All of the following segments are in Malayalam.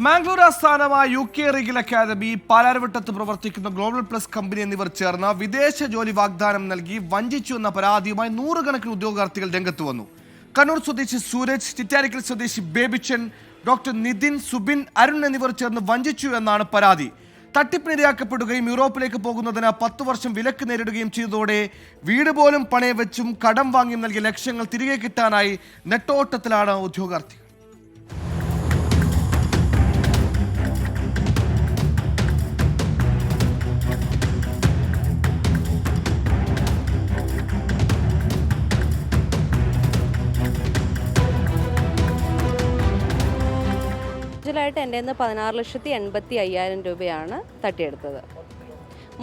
മാംഗ്ലൂർ ആസ്ഥാനമായ UK റീഗൽ അക്കാദമി, പാലാരിവട്ടത്ത് പ്രവർത്തിക്കുന്ന ഗ്ലോബൽ പ്ലസ് കമ്പനി എന്നിവർ ചേർന്ന് വിദേശ ജോലി വാഗ്ദാനം നൽകി വഞ്ചിച്ചു എന്ന പരാതിയുമായി നൂറുകണക്കിന് ഉദ്യോഗാർത്ഥികൾ രംഗത്ത് വന്നു. കണ്ണൂർ സ്വദേശി സൂരജ്, ചിറ്റാരിക്കൽ സ്വദേശി ബേബിച്ചൻ, ഡോക്ടർ നിതിൻ, സുബിൻ, അരുൺ എന്നിവർ ചേർന്ന് വഞ്ചിച്ചു എന്നാണ് പരാതി. തട്ടിപ്പിനിരയാക്കപ്പെടുകയും യൂറോപ്പിലേക്ക് പോകുന്നതിന് 10 വർഷം വിലക്ക് നേരിടുകയും ചെയ്തതോടെ വീട് പോലും പണയം വെച്ചും കടം വാങ്ങിയും നൽകിയ ലക്ഷ്യങ്ങൾ തിരികെ കിട്ടാനായി നെട്ടോട്ടത്തിലാണ് ഉദ്യോഗാർത്ഥികൾ. ായിട്ട് എൻ്റെ നിന്ന് 16,80,500 രൂപയാണ് തട്ടിയെടുത്തത്.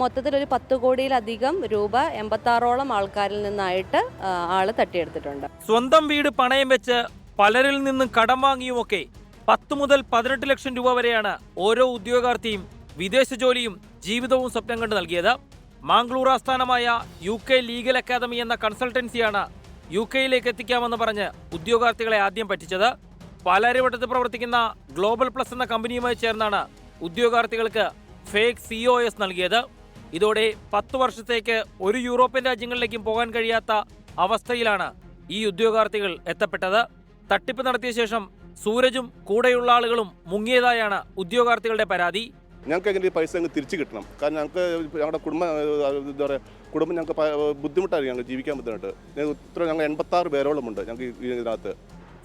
മൊത്തത്തിൽ ഒരു 10 കോടിയിലധികം രൂപ 86ഓളം ആൾക്കാരിൽ നിന്നായിട്ട് ആള് തട്ടിയെടുത്തിട്ടുണ്ട്. സ്വന്തം വീട് പണയം വെച്ച് പലരിൽ നിന്നും കടം വാങ്ങിയുമൊക്കെ 10 മുതൽ 18 ലക്ഷം രൂപ വരെയാണ് ഓരോ ഉദ്യോഗാർത്ഥിയും വിദേശ ജോലിയും ജീവിതവും സ്വപ്നം കണ്ട് നൽകിയത്. മാംഗ്ലൂർ ആസ്ഥാനമായ UK ലീഗൽ അക്കാദമി എന്ന കൺസൾട്ടൻസിയാണ് UK-യിലേക്ക് എത്തിക്കാമെന്ന് പറഞ്ഞ് ഉദ്യോഗാർത്ഥികളെ ആദ്യം പറ്റിച്ചത്. പാലാരിവട്ടത്ത് പ്രവർത്തിക്കുന്ന ഗ്ലോബൽ പ്ലസ് എന്ന കമ്പനിയുമായി ചേർന്നാണ് ഉദ്യോഗാർത്ഥികൾക്ക് ഫേക്ക് COS നൽകിയത്. ഇതോടെ 10 വർഷത്തേക്ക് ഒരു യൂറോപ്യൻ രാജ്യങ്ങളിലേക്കും പോകാൻ കഴിയാത്ത അവസ്ഥയിലാണ് ഈ ഉദ്യോഗാർത്ഥികൾ എത്തപ്പെട്ടത്. തട്ടിപ്പ് നടത്തിയ ശേഷം സൂരജും കൂടെയുള്ള ആളുകളും മുങ്ങിയതായാണ് ഉദ്യോഗാർത്ഥികളുടെ പരാതി. ഞങ്ങൾക്ക് എങ്ങനെ പൈസ അങ്ങ് തിരിച്ചു കിട്ടണം. കാരണം ഞങ്ങൾക്ക് ഞങ്ങളുടെ കുടുംബം ഞങ്ങൾക്ക് ബുദ്ധിമുട്ടാണ്, ഞങ്ങൾ ജീവിക്കാൻ ബുദ്ധിമുട്ട്. ഞങ്ങൾ 86 പേരോളമുണ്ട് ഞങ്ങൾക്ക് ഇതിനകത്ത്.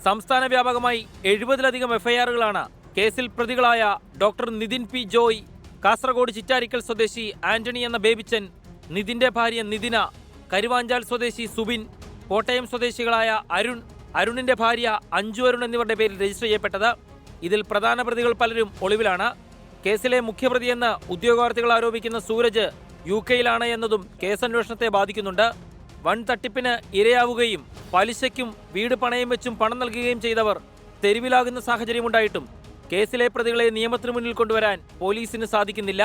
സംസ്ഥാന വ്യാപകമായി 70-ലധികം FIR-കളാണ് കേസിൽ പ്രതികളായ ഡോക്ടർ നിതിൻ P. ജോയ്, കാസർഗോഡ് ചിറ്റാരിക്കൽ സ്വദേശി ആന്റണി എന്ന ബേബിച്ചൻ, നിതിന്റെ ഭാര്യ നിതിന, കരുവാഞ്ചാൽ സ്വദേശി സുബിൻ, കോട്ടയം സ്വദേശികളായ അരുണിന്റെ ഭാര്യ അഞ്ജു അരുൺ എന്നിവരുടെ പേരിൽ രജിസ്റ്റർ ചെയ്യപ്പെട്ടത്. ഇതിൽ പ്രധാന പ്രതികൾ പലരും ഒളിവിലാണ്. കേസിലെ മുഖ്യപ്രതിയെന്ന് ഉദ്യോഗാർത്ഥികൾ ആരോപിക്കുന്ന സൂരജ് UK-യിലാണ് എന്നതും കേസന്വേഷണത്തെ ബാധിക്കുന്നുണ്ട്. വൻ തട്ടിപ്പിന് ഇരയാവുകയും പലിശയ്ക്കും വീട് പണയം വെച്ചും പണം നൽകുകയും ചെയ്തവർ തെരുവിലാകുന്ന സാഹചര്യമുണ്ടായിട്ടും കേസിലെ പ്രതികളെ നിയമത്തിന് മുന്നിൽ കൊണ്ടുവരാൻ പോലീസിന് സാധിക്കുന്നില്ല.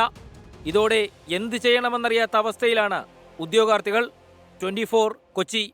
ഇതോടെ എന്ത് ചെയ്യണമെന്നറിയാത്ത അവസ്ഥയിലാണ് ഉദ്യോഗാർത്ഥികൾ. 24 കൊച്ചി.